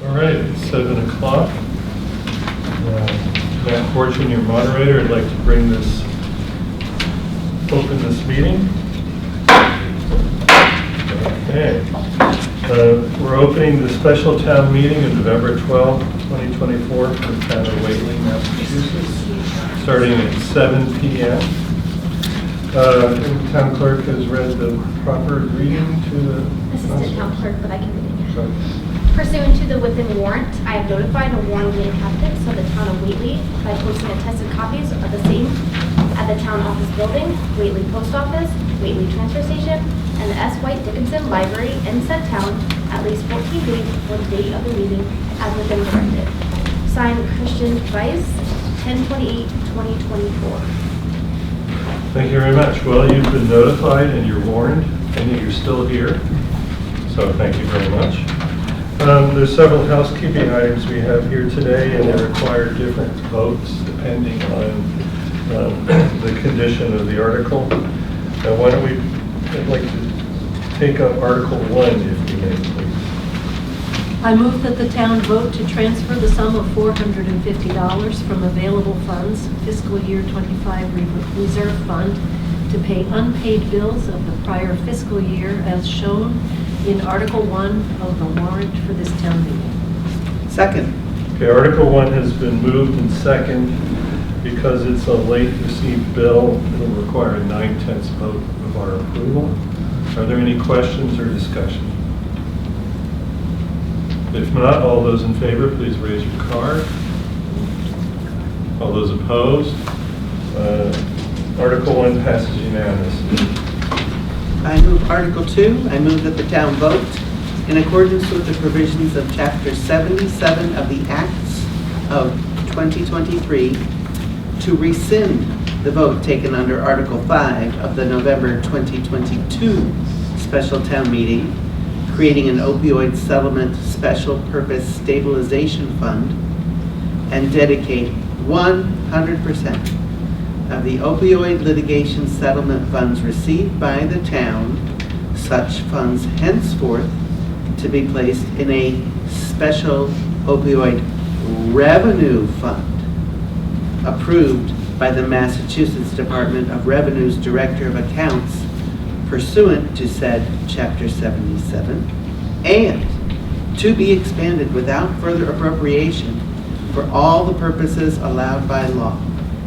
All right, it's 7 o'clock. Matt Fortune, your moderator. I'd like to open this meeting. Okay. We're opening the special town meeting of November 12, 2024 for the town of Whately, Massachusetts, starting at 7 p.m. The town clerk has read the proper reading to the... Assistant town clerk, but I can read it. Sorry. Pursuant to the within warrant, I have notified and warned the inhabitants of the town of Whately by posting attested copies of the same at the town office building, Whately Post Office, Whately Transfer Station, and the S. White Dickinson Library in said town at least 14 days before the date of the meeting as within directed. Signed, Christian Weiss, 10/28/2024. Thank you very much. Well, you've been notified and you're warned, and yet you're still here. So thank you very much. There's several housekeeping items we have here today, and they require different votes depending on the condition of the article. Why don't we, I'd like to take up Article 1, if you may, please. I move that the town vote to transfer the sum of $450 from available funds, fiscal year 25 reserve fund, to pay unpaid bills of the prior fiscal year as shown in Article 1 of the warrant for this town meeting. Second. Okay, Article 1 has been moved and second. Because it's a late received bill, it'll require a 9/10 vote of our approval. Are there any questions or discussion? If not, all those in favor, please raise your card. All those opposed? Article 1 passes unanimously. I move Article 2. I move that the town vote in accordance with the provisions of Chapter 77 of the Acts of 2023 to rescind the vote taken under Article 5 of the November 2022 special town meeting, creating an opioid settlement special purpose stabilization fund, and dedicate 100% of the opioid litigation settlement funds received by the town, such funds henceforth to be placed in a special opioid revenue fund approved by the Massachusetts Department of Revenue's Director of Accounts pursuant to said Chapter 77, and to be expanded without further appropriation for all the purposes allowed by law,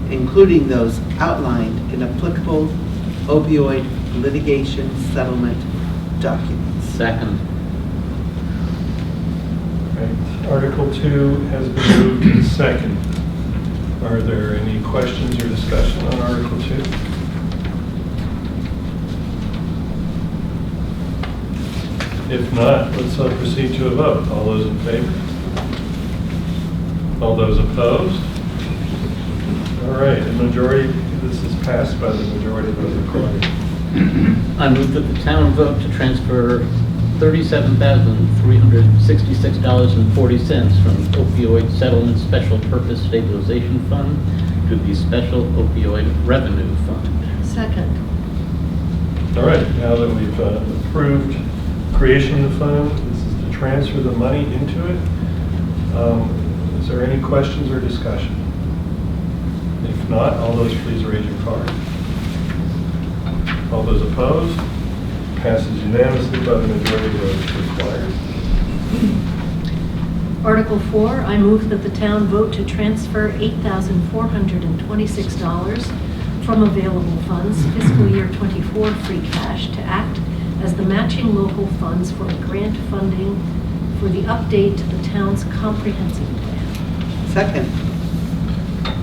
including those outlined in applicable opioid litigation settlement documents. Second. Right. Article 2 has been moved and second. Are there any questions or discussion on Article 2? If not, let's proceed to a vote. All those in favor? All those opposed? All right, the majority, this is passed by the majority vote required. I move that the town vote to transfer $37,366.40 from opioid settlement special purpose stabilization fund to the special opioid revenue fund. Second. All right, now that we've approved creation of the fund, this is to transfer the money into it. Is there any questions or discussion? If not, all those please raise your card. All those opposed? Passes unanimously by the majority of votes required. Article 4, I move that the town vote to transfer $8,426 from available funds, fiscal year 24 free cash, to act as the matching local funds for a grant funding for the update to the town's comprehensive plan. Second.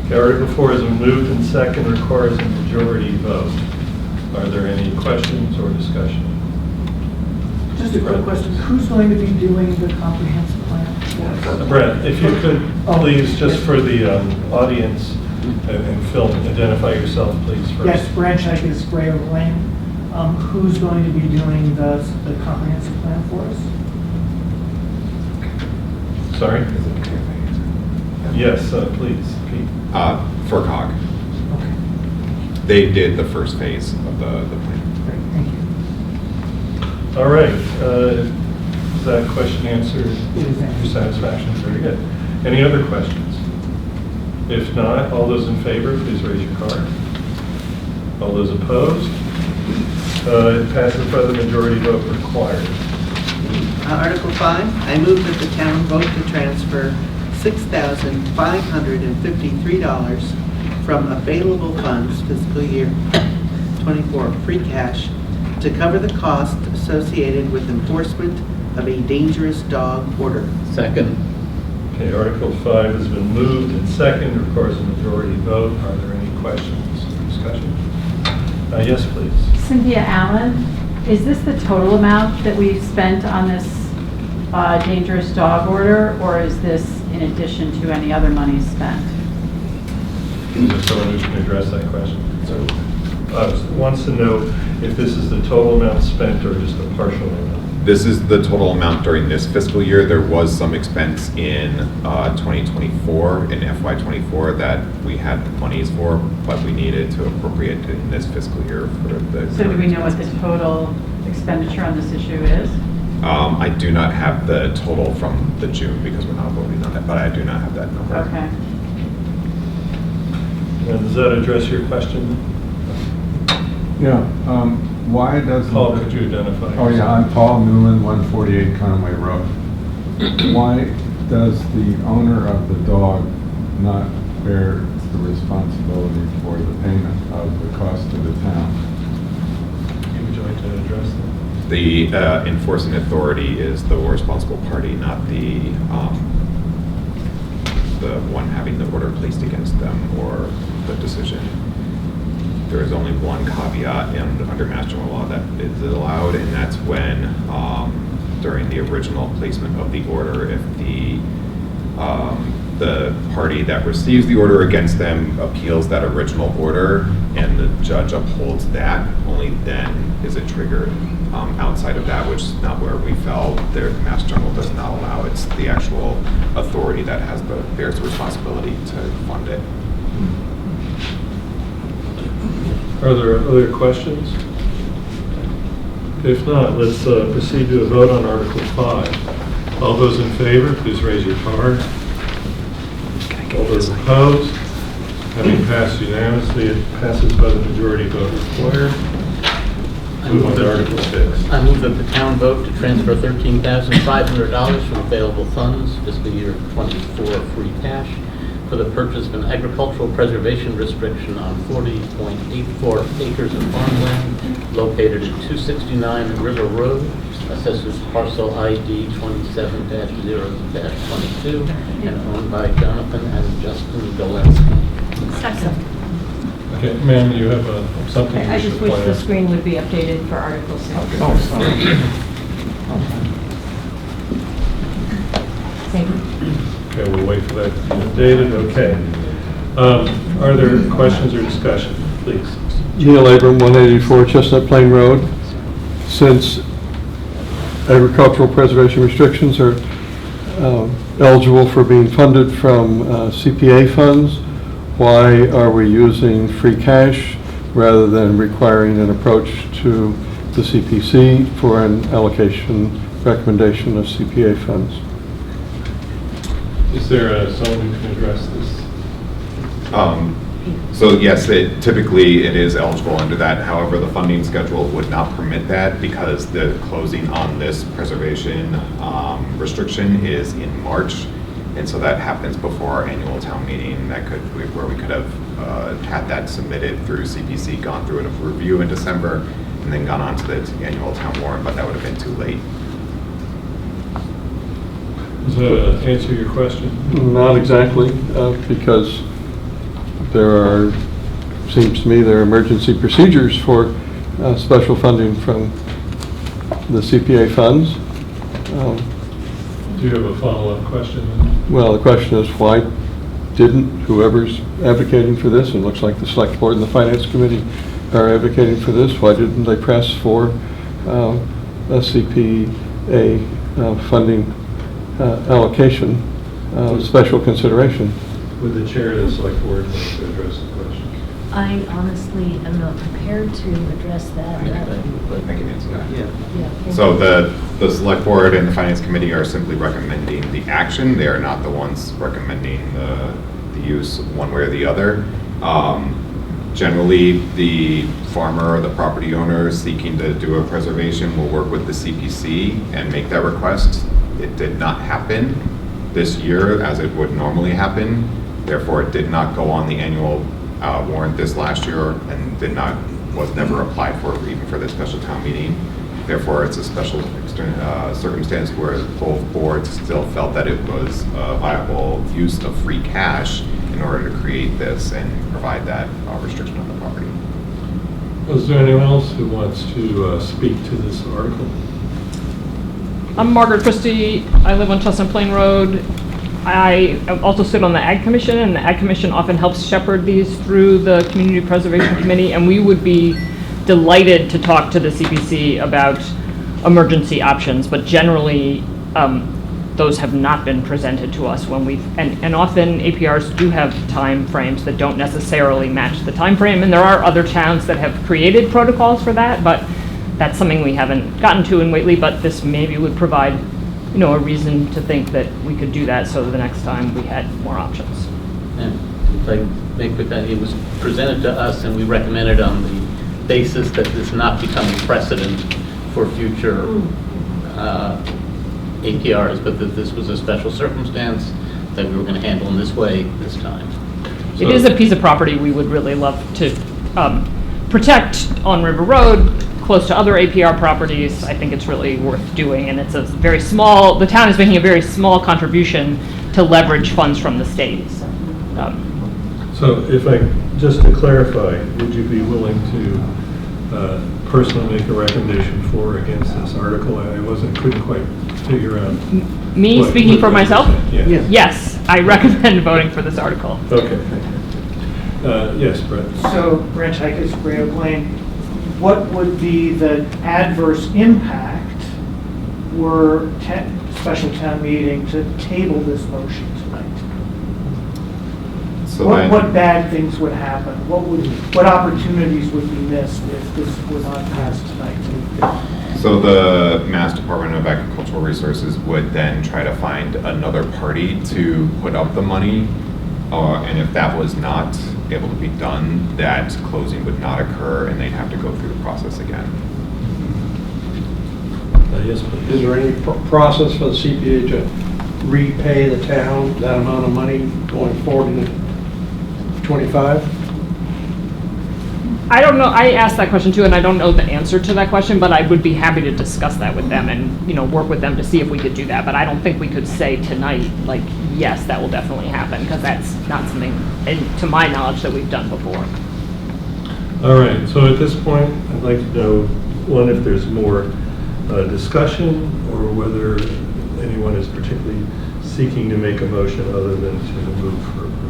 Okay, Article 4 has been moved and second, requires a majority vote. Are there any questions or discussion? Just a quick question. Who's going to be doing the comprehensive plan? Brett, if you could please, just for the audience and film, identify yourself, please, first. Yes, Branch is Gray Oak Lane. Who's going to be doing the comprehensive plan for us? Sorry? Yes, please, Pete. FERCog. Okay, They did the first phase of the plan. great, thank you. All right. that question answered It is answered. your satisfaction? Very good. Any other questions? If not, all those in favor, please raise your card. All those opposed? It passes by the majority vote required. Article 5, I move that the town vote to transfer $6,553 from available funds fiscal year '24 free cash to cover the cost associated with enforcement of a dangerous dog order. Second. Okay, Article 5 has been moved and second, requires a majority vote. Are there any questions or discussion? Yes, please. Cynthia Allen, is this the total amount that we've spent on this dangerous dog order, or is this in addition to any other money spent? Is there someone who can address that question? So, wants to know if this is the total amount spent or just a partial amount? This is the total amount during this fiscal year. There was some expense in 2024, in FY24, that we had monies for, but we needed to appropriate it in this fiscal year for the. So do we know what the total expenditure on this issue is? I do not have the total from the June because we're not voting on it, but I do not have that number. Okay. And does that address your question? Yeah, why doesn't... Paul, could you identify? Oh, yeah, I'm Paul Newman, 148 Conway Road. Why does the owner of the dog not bear the responsibility for the payment of the cost to the town? Would you like to address that? The enforcing authority is the responsible party, not the one having the order placed against them or the decision. There is only one caveat under Mass General Law that is allowed, and that's when, during the original placement of the order, if the party that receives the order against them appeals that original order and the judge upholds that, only then is it triggered. Outside of that, which is not where we fell, the Mass General does not allow. It's the actual authority that bears the responsibility to fund it. Are there other questions? If not, let's proceed to a vote on Article 5. All those in favor, please raise your card. All those opposed? Having passed unanimously, it passes by the majority vote required. Move on to Article 6. I move that the town vote to transfer $13,500 from available funds, fiscal year '24 free cash, for the purchase of an agricultural preservation restriction on 40.84 acres of farmland located at 269 River Road, assessors parcel ID 27-0-22, and owned by Jonathan and Justin Galensky. Second. Okay, ma'am, you have something Okay, you I should just wish point the out. screen would be updated for Article 6. Thank you. Okay, we'll wait for that to be updated. Okay. Are there questions or discussion? Please. Neil Abram, 184 Chestnut Plain Road. Since agricultural preservation restrictions are eligible for being funded from CPA funds, why are we using free cash rather than requiring an approach to the CPC for an allocation recommendation of CPA funds? Is there someone who can address this? So yes, typically it is eligible under that. However, the funding schedule would not permit that because the closing on this preservation restriction is in March. And so that happens before our annual town meeting. Where we could have had that submitted through CPC, gone through a review in December, and then gone on to the annual town warrant, but that would have been too late. Does that answer your question? Not exactly, because seems to me there are emergency procedures for special funding from the CPA funds. Do you have a follow-up question? Well, the question is, why didn't whoever's advocating for this, and it looks like the Select Board and the Finance Committee are advocating for this, why didn't they press for a CPA funding allocation, special consideration? Would the chair of the select board like to address the question? I honestly am not prepared to address that. I can answer that. Yeah. Yeah. So the select board and the finance committee are simply recommending the action. They are not the ones recommending the use one way or the other. Generally, the farmer or the property owner seeking to do a preservation will work with the CPC and make that request. It did not happen this year as it would normally happen. Therefore, it did not go on the annual warrant this last year and was never applied for even for the special town meeting. Therefore, it's a special circumstance where both boards still felt that it was a viable use of free cash in order to create this and provide that restriction on the property. Is there anyone else who wants to speak to this article? I'm Margaret Christie. I live on Chestnut Plain Road. I also sit on the Ag Commission, and the Ag Commission often helps shepherd these through the Community Preservation Committee, and we would be delighted to talk to the CPC about emergency options, but generally those have not been presented to us when and often APRs do have time frames that don't necessarily match the time frame, and there are other towns that have created protocols for that, but that's something we haven't gotten to in Whately, but this maybe would provide, a reason to think that we could do that so the next time we had more options. And if I may quick, it was presented to us and we recommended on the basis that this not become a precedent for future APRs, but that this was a special circumstance that we were going to handle in this way this time. It is a piece of property we would really love to protect on River Road, close to other APR properties. I think it's really worth doing, and it's a very small, the town is making a very small contribution to leverage funds from the state. So if I, just to clarify, would you be willing to personally make a recommendation for or against this article? I couldn't quite figure out. Me speaking for myself? Yeah. Yeah. Yes, I recommend voting for this article. Okay, thank you. Yes, Brett. So, Branch Hikers, Gray Oak Lane, what would be the adverse impact were special town meeting to table this motion tonight? So What bad things would happen? What opportunities would be missed if this were not passed tonight? So the Mass Department of Agricultural Resources would then try to find another party to put up the money. And if that was not able to be done, that closing would not occur and they'd have to go through the process again. Yes, please. Is there any process for the CPA to repay the town that amount of money going forward into 25? I don't know, I asked that question too, and I don't know the answer to that question, but I would be happy to discuss that with them and, work with them to see if we could do that. But I don't think we could say tonight, like, yes, that will definitely happen, because that's not something, to my knowledge, that we've done before. All right, so at this point, I'd like to know, one, if there's more discussion, or whether anyone is particularly seeking to make a motion other than to move for approval.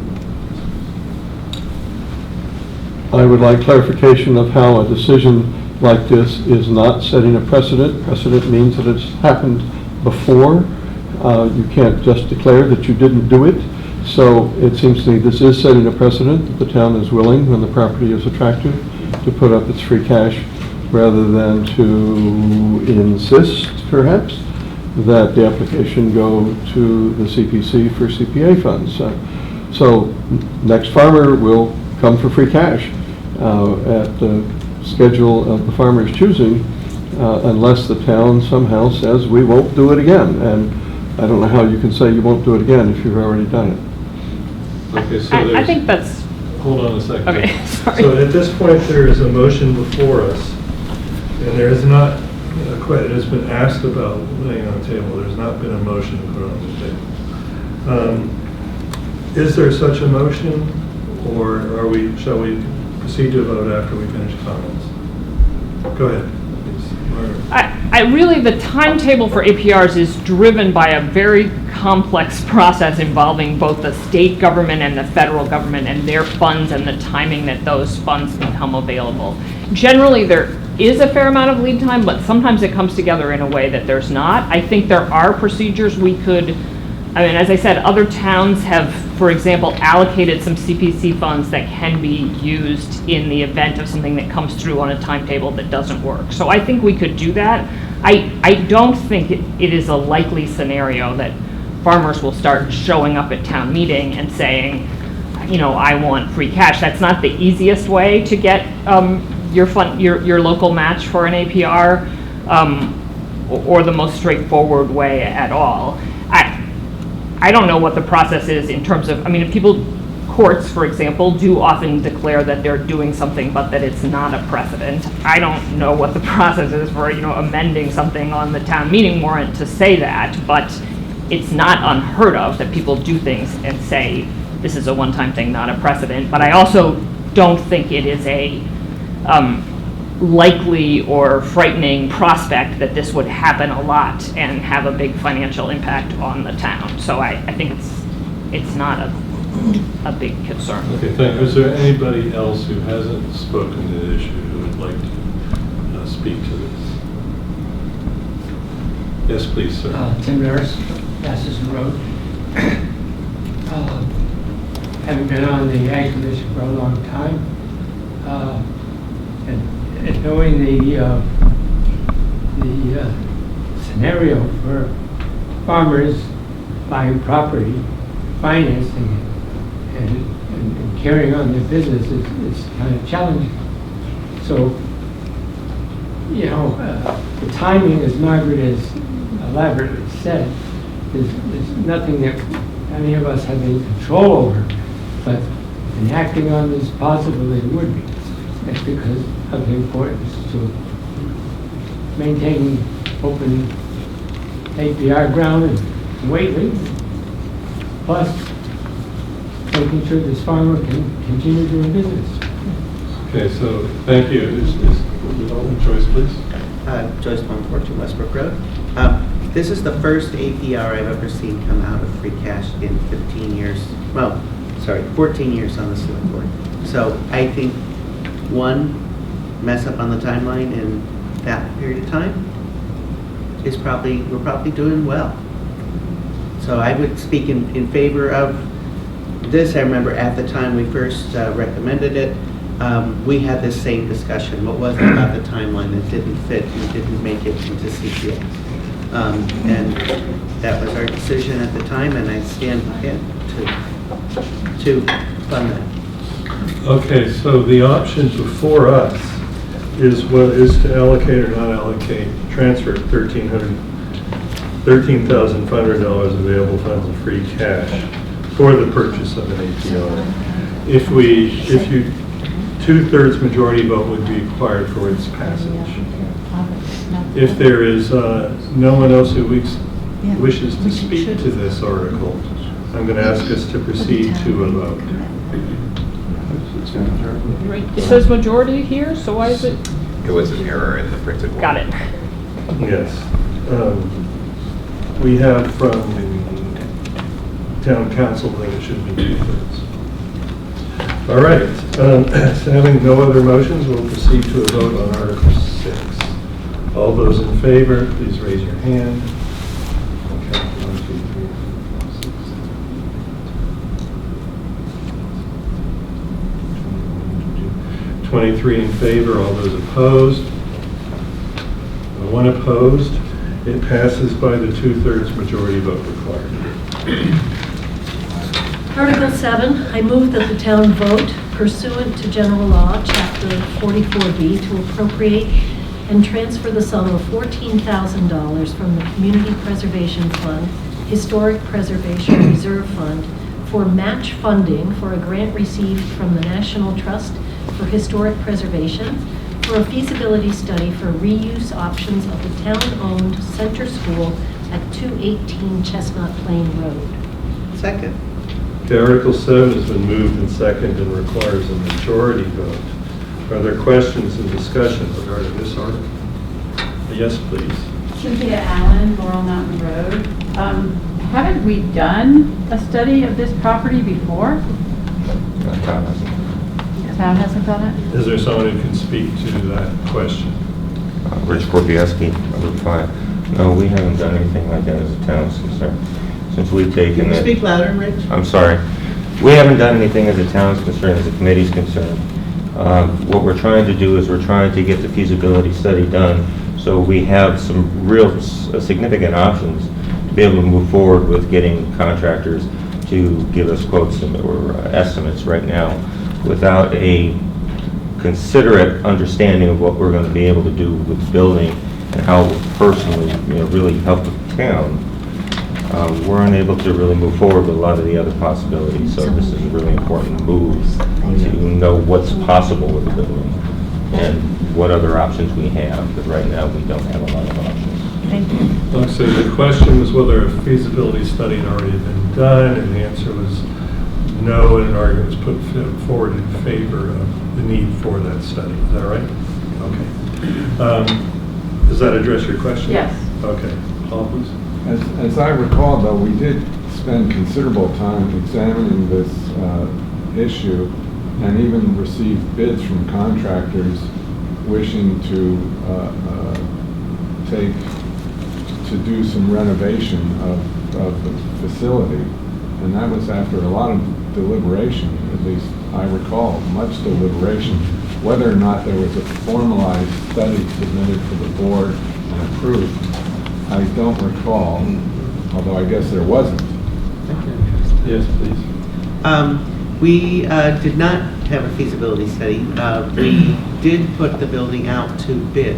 I would like clarification of how a decision like this is not setting a precedent. Precedent means that it's happened before. You can't just declare that you didn't do it. So it seems to me this is setting a precedent. The town is willing, when the property is attractive, to put up its free cash rather than to insist, perhaps, that the application go to the CPC for CPA funds. So next farmer will come for free cash at the schedule of the farmer's choosing, unless the town somehow says we won't do it again. And I don't know how you can say you won't do it again if you've already done it. Okay, so I think that's, hold on a second. okay, sorry. So at this point, there is a motion before us, and there is not, it has been asked about laying on the table. There's not been a motion put on the table. Is there such a motion, or shall we proceed to a vote after we finish comments? Go ahead, please. Margaret. Really, the timetable for APRs is driven by a very complex process involving both the state government and the federal government and their funds and the timing that those funds become available. Generally, there is a fair amount of lead time, but sometimes it comes together in a way that there's not. I think there are procedures we could I mean, as I said, other towns have, for example, allocated some CPC funds that can be used in the event of something that comes through on a timetable that doesn't work. So I think we could do that. I don't think it is a likely scenario that farmers will start showing up at town meeting and saying, you know, I want free cash. That's not the easiest way to get your local match for an APR, or the most straightforward way at all. I don't know what the process is in terms of, I mean, if courts, for example, do often declare that they're doing something, but that it's not a precedent. I don't know what the process is for, you know, amending something on the town meeting warrant to say that, but it's not unheard of that people do things and say, this is a one-time thing, not a precedent. But I also don't think it is a likely or frightening prospect that this would happen a lot and have a big financial impact on the town. So I think it's not a big concern. Okay, thank you. Is there anybody else who hasn't spoken to the issue who would like to speak to this? Yes, please, sir. Tim Nurse, Masterson Road. Having been on the Ag Commission for a long time, and knowing the scenario for farmers buying property, financing it, and carrying on their business is kind of challenging. So, you know, the timing, as Margaret has elaborately said, is nothing that any of us have any control over, but in acting on this positively would be. That's because of the importance to maintaining open APR ground in Whately, plus making sure this farmer can continue doing business. Okay, so thank you. Joyce, please. Joyce 142 Westbrook Road. This is the first APR I've ever seen come out of free cash in 15 years. Well, sorry, 14 years on the select board. So I think one mess up on the timeline in that period of time is we're probably doing well. So I would speak in favor of this. I remember at the time we first recommended it, we had this same discussion. What was it about the timeline that didn't fit and didn't make it into CPA? And that was our decision at the time, and I stand by it to fund that. Okay, so the option before us is to allocate or not allocate, transfer $13,500 available funds of free cash for the purchase of an APR. If you 2/3 majority vote would be required for its passage. If there is no one else who wishes to speak to this article, I'm going to ask us to proceed to a vote. It says majority here, so why is it? It was an error in the printed one. Got it. Yes. We have from town council that it should be 2/3. All right. So having no other motions, we'll proceed to a vote on Article 6. All those in favor, please raise your hand. Okay, 1, 2, 3, 4, 6. 23 in favor, all those opposed. One opposed. It passes by the 2/3 majority vote required. Article 7, I move that the town vote pursuant to general law, chapter 44B, to appropriate and transfer the sum of $14,000 from the Community Preservation Fund, Historic Preservation Reserve Fund, for match funding for a grant received from the National Trust for Historic Preservation for a feasibility study for reuse options of the town-owned center school at 218 Chestnut Plain Road. Second. Okay, Article 7 has been moved and seconded and requires a majority vote. Are there questions and discussion regarding this article? Yes, please. Cynthia Allen, Laurel Mountain Road. Haven't we done a study of this property before? Town hasn't done it? Is there someone who can speak to that question? Rich Korbiewski, Route 5. No, we haven't done anything like that as a town, sir. since we've Can taken you it. speak louder, Rich? I'm sorry. We haven't done anything as a town's concerned, as a committee's concerned. What we're trying to do is we're trying to get the feasibility study done, so we have some real significant options to be able to move forward with getting contractors to give us quotes or estimates right now without a considerate understanding of what we're going to be able to do with the building and how it will personally, really help the town. We're unable to really move forward with a lot of the other possibilities, so this is a really important move to know what's possible with the building and what other options we have, because right now we don't have a lot of options. Thank you. So the question was whether a feasibility study had already been done, and the answer was no, and an argument was put forward in favor of the need for that study. Is that right? Okay. Does that address your question? Yes. Okay. Paul, please. As I recall, though, we did spend considerable time examining this issue and even received bids from contractors wishing to do some renovation of the facility. And that was after a lot of deliberation, at least I recall, much deliberation. Whether or not there was a formalized study submitted to the board and approved, I don't recall, although I guess there wasn't. Yes, please. We did not have a feasibility study. We did put the building out to bid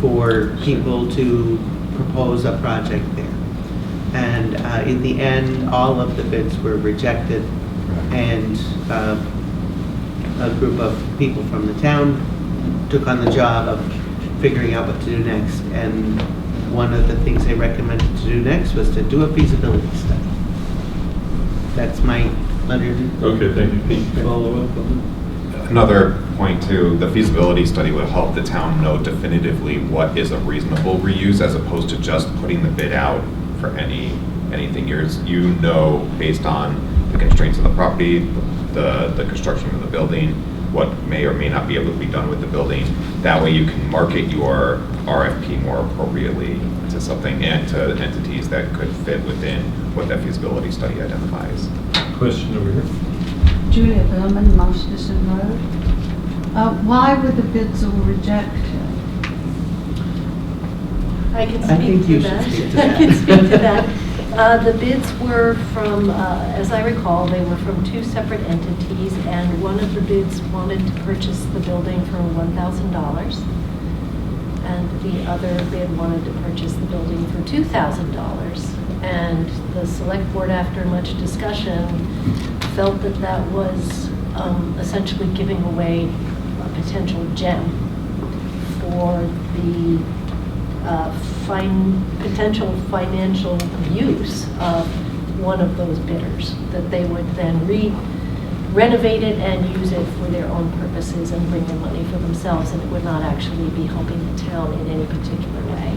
for people to propose a project there. And in the end, all of the bids were rejected, and a group of people from the town took on the job of figuring out what to do next. And one of the things they recommended to do next was to do a feasibility study. That's my letter. Okay, thank you. Pete, follow up on Another point too, the feasibility study will help the town know definitively what is a reasonable reuse as opposed to just putting the bid out for anything. You know, based on the constraints of the property, the construction of the building, what may or may not be able to be done with the building. That way you can market your RFP more appropriately to something and to entities that could fit within what that feasibility study identifies. Question over here. Julia Berman, Masterson Road. Why were the bids all rejected? I can I speak think to you should that. speak to I that. can speak to that. The bids were from, as I recall, they were from two separate entities, and one of the bids wanted to purchase the building for $1,000, and the other bid wanted to purchase the building for $2,000. And the select board, after much discussion, felt that that was essentially giving away a potential gem for the potential financial use of one of those bidders, that they would then renovate it and use it for their own purposes and bring in money for themselves, and it would not actually be helping the town in any particular way.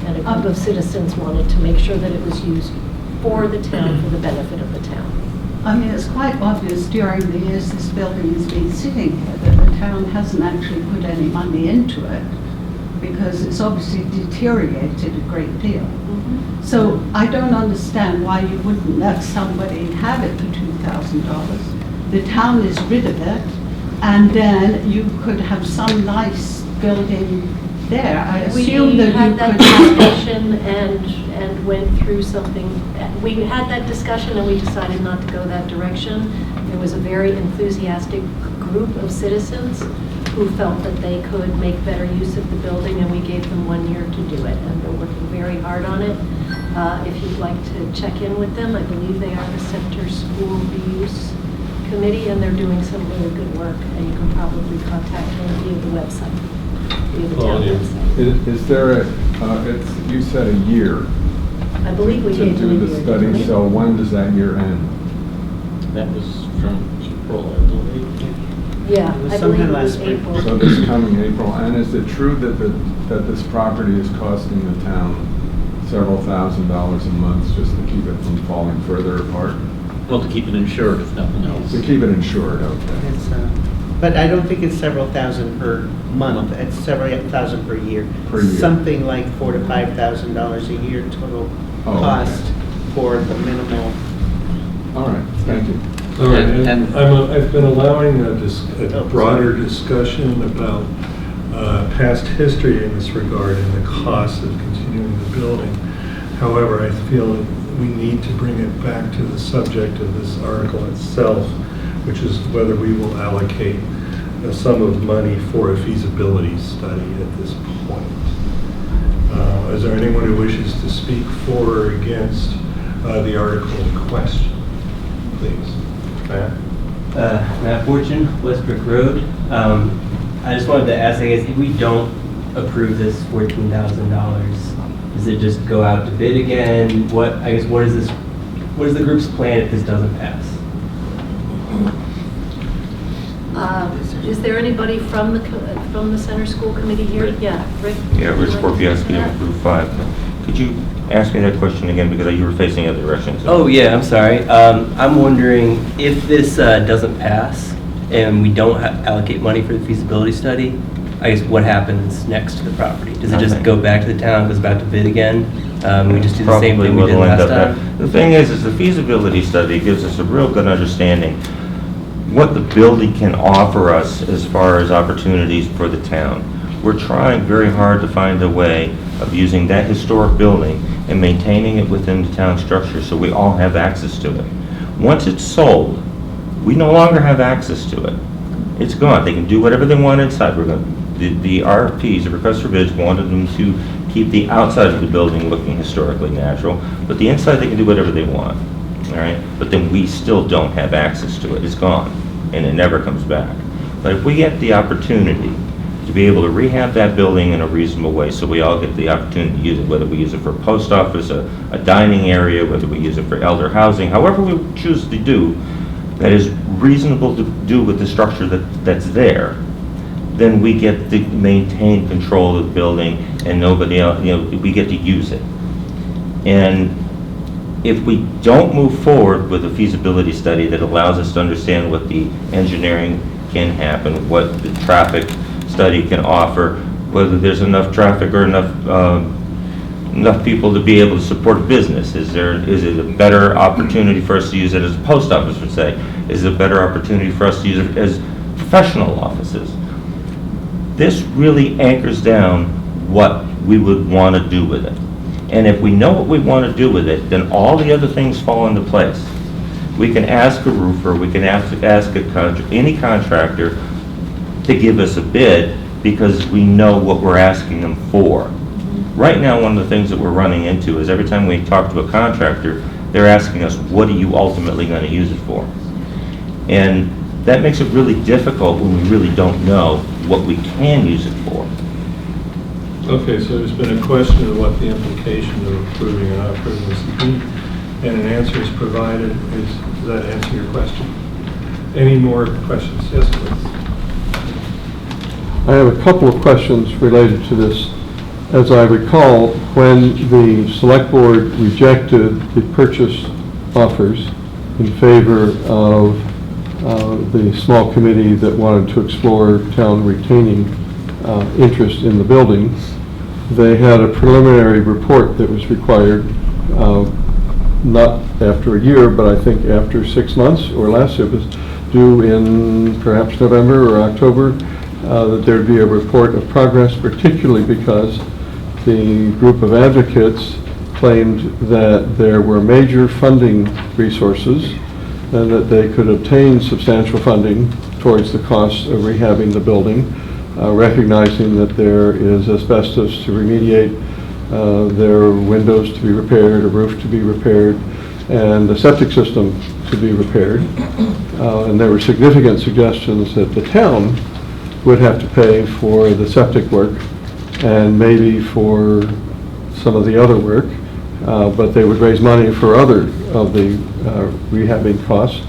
And a group of citizens wanted to make sure that it was used for the town, for the benefit of the town. I mean, it's quite obvious during the years this building has been sitting here that the town hasn't actually put any money into it, because it's obviously deteriorated a great deal. So I don't understand why you wouldn't let somebody have it for $2,000. The town is rid of it, and then you could have some nice building there. I assume that We had you that could. discussion and went through something. We had that discussion and we decided not to go that direction. There was a very enthusiastic group of citizens who felt that they could make better use of the building, and we gave them 1 year to do it, and they're working very hard on it. If you'd like to check in with them, I believe they are the Center School Reuse Committee, and they're doing some really good work, and you can probably contact them via the website, via the town website. Is there you said a year I believe we to gave them do a the year, study, didn't we? so when does that year end? That was from April, I believe. Yeah, It was I believe sometime it was last spring. April. So this coming April, and is it true that this property is costing the town several $1,000s a month just to keep it from falling further apart? Well, to keep it insured, if nothing else. To keep it insured, okay. It's, but I don't think it's several thousand per month. It's several thousand per year. Per year. Something like $4,000 to $5,000 a year total Oh, okay. cost for the minimal. All right, thank you. All right, And- I've been allowing a broader discussion about past history in this regard and the cost of continuing the building. However, I feel we need to bring it back to the subject of this article itself, which is whether we will allocate a sum of money for a feasibility study at this point. Is there anyone who wishes to speak for or against the article in question? Please. Matt? Matt Fortune, Westbrook Road. I just wanted to ask, I guess, if we don't approve this $14,000, does it just go out to bid again? What is the group's plan if this doesn't pass? Is there anybody from the Center School Committee here? Yeah, Rick? Yeah, Rich Borbiaski on Group 5. Could you ask me that question again, because you were facing other directions? Oh, yeah, I'm sorry. I'm wondering if this doesn't pass and we don't allocate money for the feasibility study, I guess what happens next to the property? Does it just Nothing. go back to the town, goes back to bid again? We just do the same Probably thing we did will end last up time? The thing is the feasibility study gives us a real good understanding what the building can offer us as far as opportunities for the town. We're trying very hard to find a way of using that historic building and maintaining it within the town structure so we all have access to it. Once it's sold, we no longer have access to it. It's gone. They can do whatever they want inside. The RFPs, the request for bids, wanted them to keep the outside of the building looking historically natural, but the inside they can do whatever they want. All right? But then we still don't have access to it. It's gone, and it never comes back. But if we get the opportunity to be able to rehab that building in a reasonable way, so we all get the opportunity to use it, whether we use it for a post office, a dining area, whether we use it for elder housing, however we choose to do, that is reasonable to do with the structure that's there, then we get to maintain control of the building and nobody else, we get to use it. And if we don't move forward with a feasibility study that allows us to understand what the engineering can happen, what the traffic study can offer, whether there's enough traffic or enough people to be able to support business. Is it a better opportunity for us to use it as a post office, would say? Is it a better opportunity for us to use it as professional offices? This really anchors down what we would want to do with it. And if we know what we want to do with it, then all the other things fall into place. We can ask a roofer, we can ask any contractor to give us a bid because we know what we're asking them for. Right now, one of the things that we're running into is every time we talk to a contractor, they're asking us, what are you ultimately going to use it for? And that makes it really difficult when we really don't know what we can use it for. Okay, so there's been a question of what the implication of approving or not approving this would be, and an answer is provided. Does that answer your question? Any more questions? Yes, please. I have a couple of questions related to this. As I recall, when the select board rejected the purchase offers in favor of the small committee that wanted to explore town retaining interest in the building, they had a preliminary report that was required, not after a year, but I think after 6 months or less. It was due in perhaps November or October, that there'd be a report of progress, particularly because the group of advocates claimed that there were major funding resources and that they could obtain substantial funding towards the cost of rehabbing the building, recognizing that there is asbestos to remediate, there are windows to be repaired, a roof to be repaired, and the septic system to be repaired. And there were significant suggestions that the town would have to pay for the septic work and maybe for some of the other work, but they would raise money for other of the rehabbing costs.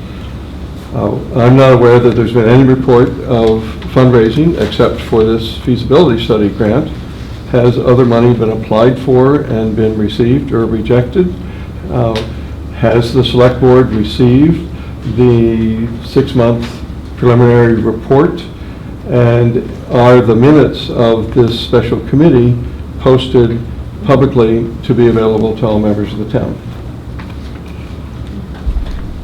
I'm not aware that there's been any report of fundraising except for this feasibility study grant. Has other money been applied for and been received or rejected? Has the select board received the 6-month preliminary report? And are the minutes of this special committee posted publicly to be available to all members of the town?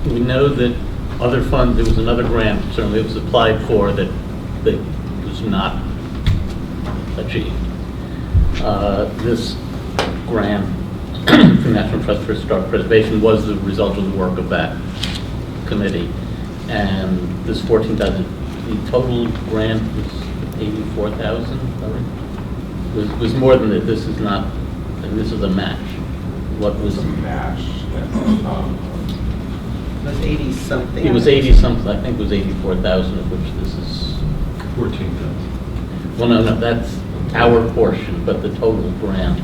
We know that other funds, there was another grant, certainly it was applied for, that was not achieved. This grant from National Trust for Historic Preservation was the result of the work of that committee. And this 14,000, the total grant was 84,000, was more than that. This is not, and this is a match. What was a match? It was 80-something. It was 80-something, I think it was 84,000, of which this is 14,000. Well, no, that's our portion, but the total grant,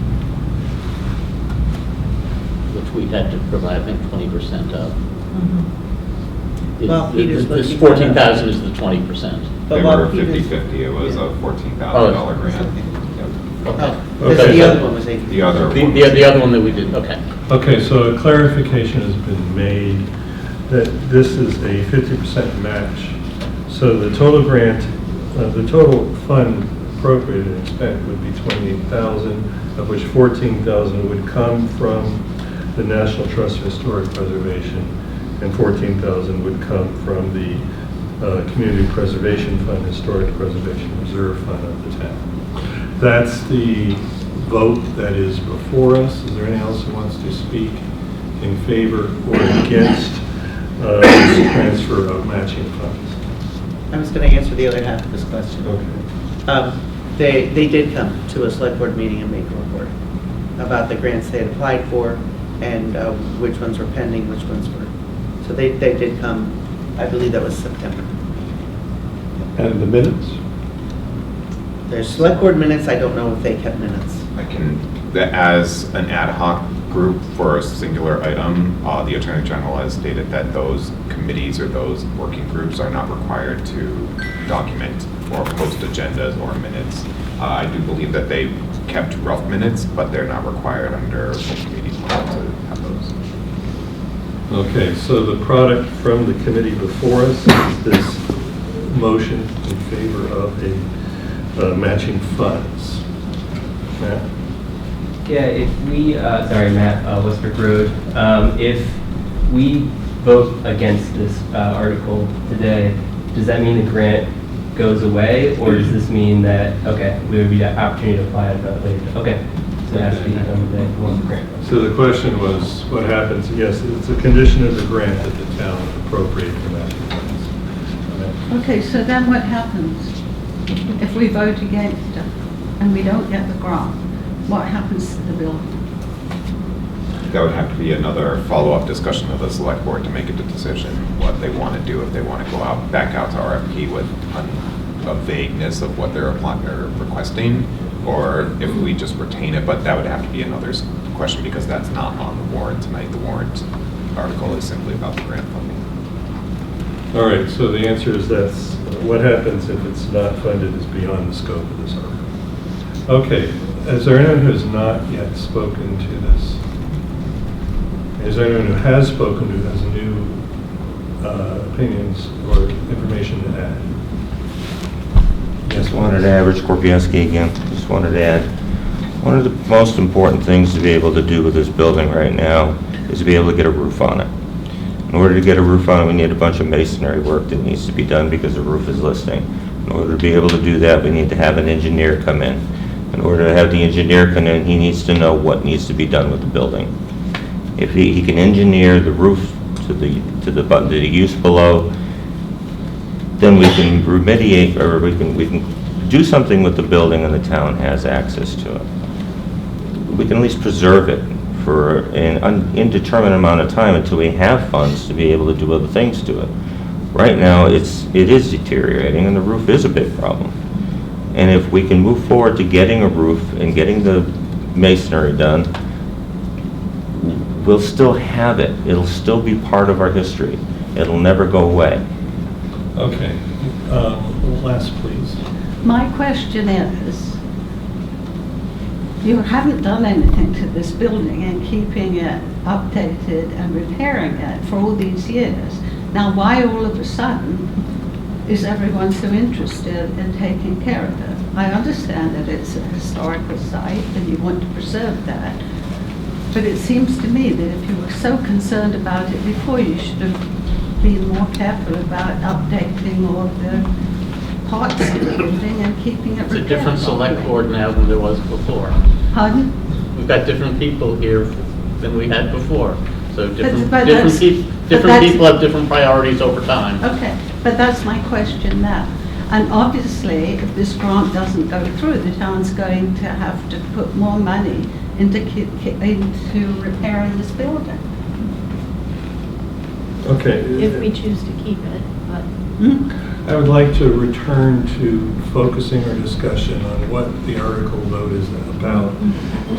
which we had to provide, I think, 20% of. Well, Peter's This looking 14,000 is the 20%. They were 50/50, it was a $14,000 grant. Okay. Because the other one was 80. The other one. The other one that we did, okay. Okay, so a clarification has been made that this is a 50% match. So the total grant, the total fund appropriated and spent would be 28,000, of which 14,000 would come from the National Trust for Historic Preservation, and 14,000 would come from the Community Preservation Fund, Historic Preservation Reserve Fund of the town. That's the vote that is before us. Is there anyone else who wants to speak in favor or against this transfer of matching funds? I was going to answer the other half of this question. Okay. They did come to a select board meeting and make a report about the grants they had applied for and which ones were pending, which ones were. So they did come, I believe that was September. And the minutes? There's select board minutes, I don't know if they kept minutes. I can, as an ad hoc group for a singular item, the Attorney General has stated that those committees or those working groups are not required to document or post agendas or minutes. I do believe that they kept rough minutes, but they're not required under open meeting law to have those. Okay, so the product from the committee before us is this motion in favor of a matching funds. Matt? Yeah, if we, sorry, Matt, Westbrook Road, if we vote against this article today, does that mean the grant goes away, or does this mean that, okay, we would be an opportunity to apply it later? Okay, so it has to be done the day we want the grant. So the question was, what happens? Yes, it's a condition of the grant that the town appropriate for matching funds. Okay, so then what happens if we vote against it and we don't get the grant? What happens to the building? That would have to be another follow-up discussion of the select board to make a decision what they want to do, if they want to go out, back out to RFP with a vagueness of what they're applying or requesting, or if we just retain it, but that would have to be another question because that's not on the warrant tonight. The warrant article is simply about the grant funding. All right, so the answer is that's what happens if it's not funded is beyond the scope of this article. Okay, is there anyone who has not yet spoken to this? Is there anyone who has spoken who has new opinions or information to add? Just wanted to add, Rich Korpianski again, just wanted to add, one of the most important things to be able to do with this building right now is to be able to get a roof on it. In order to get a roof on it, we need a bunch of masonry work that needs to be done because the roof is listing. In order to be able to do that, we need to have an engineer come in. In order to have the engineer come in, he needs to know what needs to be done with the building. If he can engineer the roof to the use below, then we can remediate, or we can do something with the building and the town has access to it. We can at least preserve it for an indeterminate amount of time until we have funds to be able to do other things to it. Right now, it is deteriorating and the roof is a big problem. And if we can move forward to getting a roof and getting the masonry done, we'll still have it. It'll still be part of our history. It'll never go away. Okay, last please. My question is, you haven't done anything to this building and keeping it updated and repairing it for all these years. Now, why all of a sudden is everyone so interested in taking care of it? I understand that it's a historical site and you want to preserve that. But it seems to me that if you were so concerned about it before, you should have been more careful about updating all of the parts of the building and keeping it It's a repaired different select properly. board now than there was before. Pardon? We've got different people here than we had before. So different that's- different people have different priorities over time. Okay, but that's my question now. And obviously, if this grant doesn't go through, the town's going to have to put more money into repairing this building. Okay. If we choose to keep it, but I would like to return to focusing our discussion on what the article vote is about.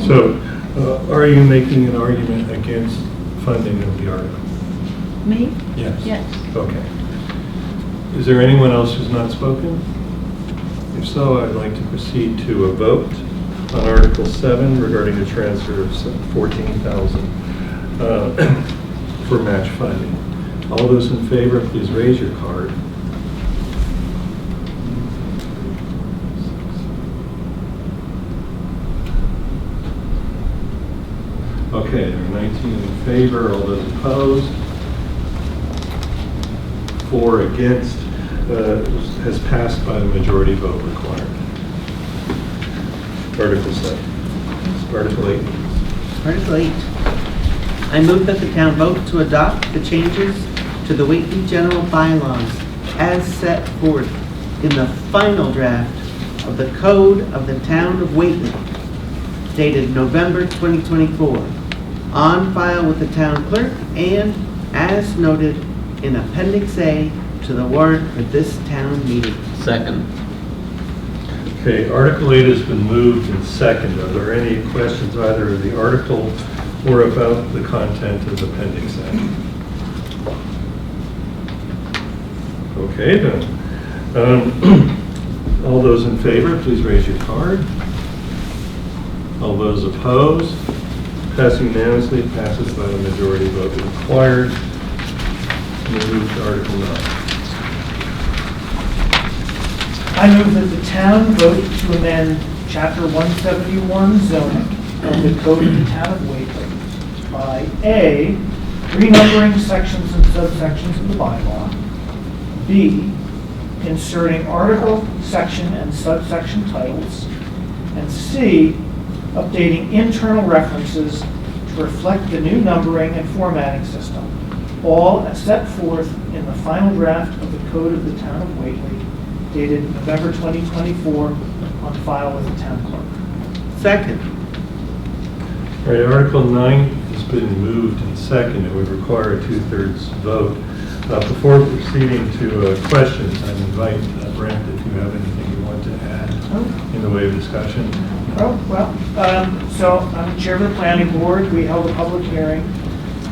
So, are you making an argument against funding of the article? Me? Yes. Yes. Okay. Is there anyone else who's not spoken? If so, I'd like to proceed to a vote on Article 7 regarding the transfer of $14,000 for match funding. All those in favor, please raise your card. Okay, there are 19 in favor, all those opposed. 4 against, has passed by the majority vote required. Article 7. Article 8. Article 8. I move that the town vote to adopt the changes to the Whately general bylaws as set forth in the final draft of the Code of the Town of Whately, dated November 2024, on file with the town clerk and as noted in Appendix A to the warrant for this town meeting. Second. Okay, Article 8 has been moved and seconded. Are there any questions either of the article or about the content of Appendix A? Okay, then. All those in favor, please raise your card. All those opposed? Passing unanimously, passes by the majority vote required. We'll move to Article 9. I move that the town vote to amend Chapter 171 zoning of the Code of the Town of Whately by A, renumbering sections and subsections of the bylaw, B, inserting article, section, and subsection titles, and C, updating internal references to reflect the new numbering and formatting system, all as set forth in the final draft of the Code of the Town of Whately, dated November 2024, on file with the town clerk. Second. All right, Article 9 has been moved and seconded. It would require a 2/3 vote. Before proceeding to questions, I invite Brent if you have anything you want to add in the way of discussion. So I'm chair of the planning board. We held a public hearing.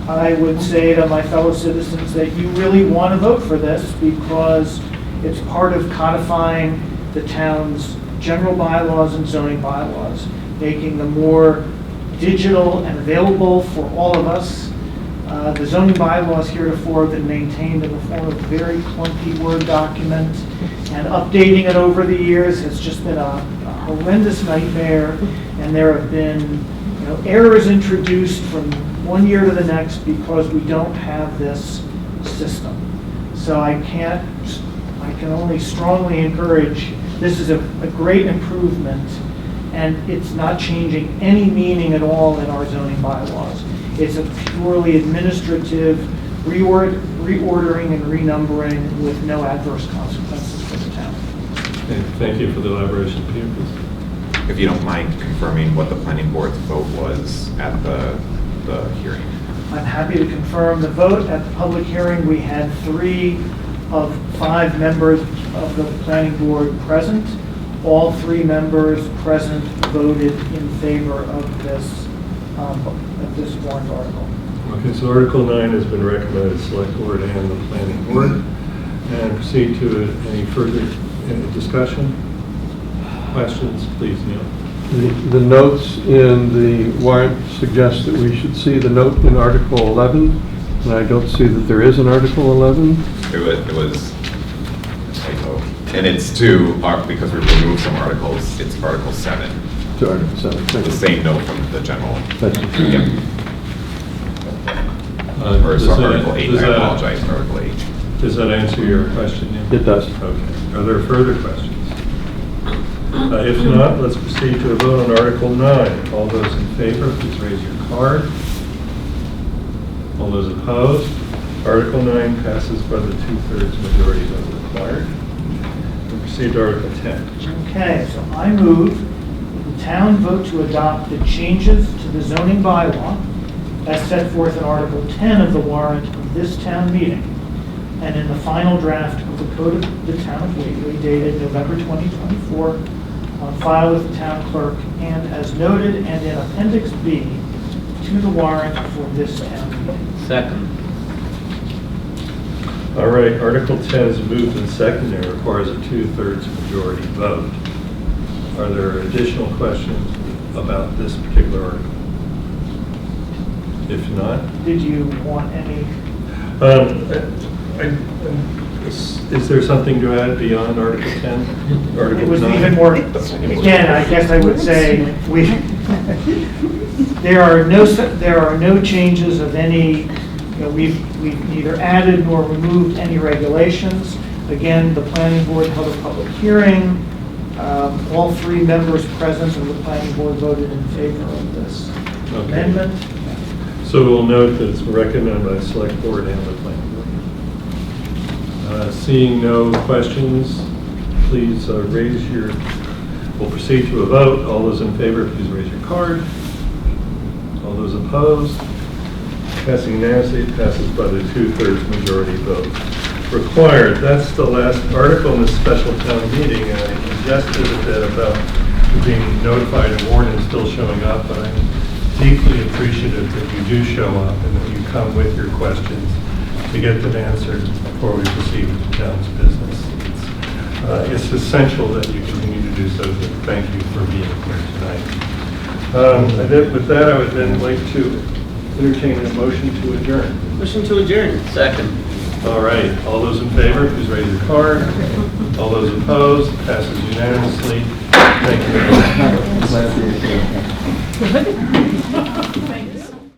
I would say to my fellow citizens that you really want to vote for this because it's part of codifying the town's general bylaws and zoning bylaws, making them more digital and available for all of us. The zoning bylaws heretofore have been maintained in the form of a very clunky Word document, and updating it over the years has just been a horrendous nightmare, and there have been errors introduced from one year to the next because we don't have this system. So I can only strongly encourage, this is a great improvement, and it's not changing any meaning at all in our zoning bylaws. It's a purely administrative reordering and renumbering with no adverse consequences for the town. Okay, thank you for the elaboration. Peter, please. If you don't mind confirming what the planning board's vote was at the hearing. I'm happy to confirm the vote. At the public hearing, we had 3 of 5 members of the planning board present. All 3 members present voted in favor of this warrant article. Okay, so Article 9 has been recommended to the Select Board and the Planning Board. And proceed to any further discussion? Questions, please, Neil. The notes in the warrant suggest that we should see the note in Article 11, and I don't see that there is an Article 11. It was a typo. And it's because we removed some articles, it's Article 7. To Article 7. Thank The you. same note from the general. Thank you. Yep. Or Does sorry, that- Article 8, does I that- apologize, Article 8. Does that answer your question? Neil? It does. Okay. Are there further questions? If not, let's proceed to a vote on Article 9. All those in favor, please raise your card. All those opposed? Article 9 passes by the 2/3 majority vote required. We proceed to Article 10. Okay, so I move the town vote to adopt the changes to the zoning bylaw as set forth in Article 10 of the warrant of this town meeting and in the final draft of the Code of the Town of Whately dated November 2024 on file with the town clerk and as noted and in Appendix B to the warrant for this town meeting. Second. All right, Article 10 is moved and seconded and requires a 2/3 majority vote. Are there additional questions about this particular article? If not, Did you want any? is there something to add beyond Article 10? Article It was 9? even more, again, I guess I would say, there are no changes of any, we've neither added nor removed any regulations. Again, the planning board held a public hearing. All three members present of the planning board voted in favor of this amendment. So we'll note that it's recommended by the select board and the planning board. Seeing no questions, please we'll proceed to a vote. All those in favor, please raise your card. All those opposed? Passing unanimously, it passes by the 2/3 majority vote required. That's the last article in this special town meeting, and I suggested a bit about being notified and warned and still showing up, but I'm deeply appreciative that you do show up and that you come with your questions to get them answered before we proceed with the town's business. It's essential that you continue to do so, so thank you for being here tonight. And then with that, I would then like to entertain a motion to adjourn. Motion to adjourn. Second. All right, all those in favor, please raise your card. All those opposed, passes unanimously. Thank you.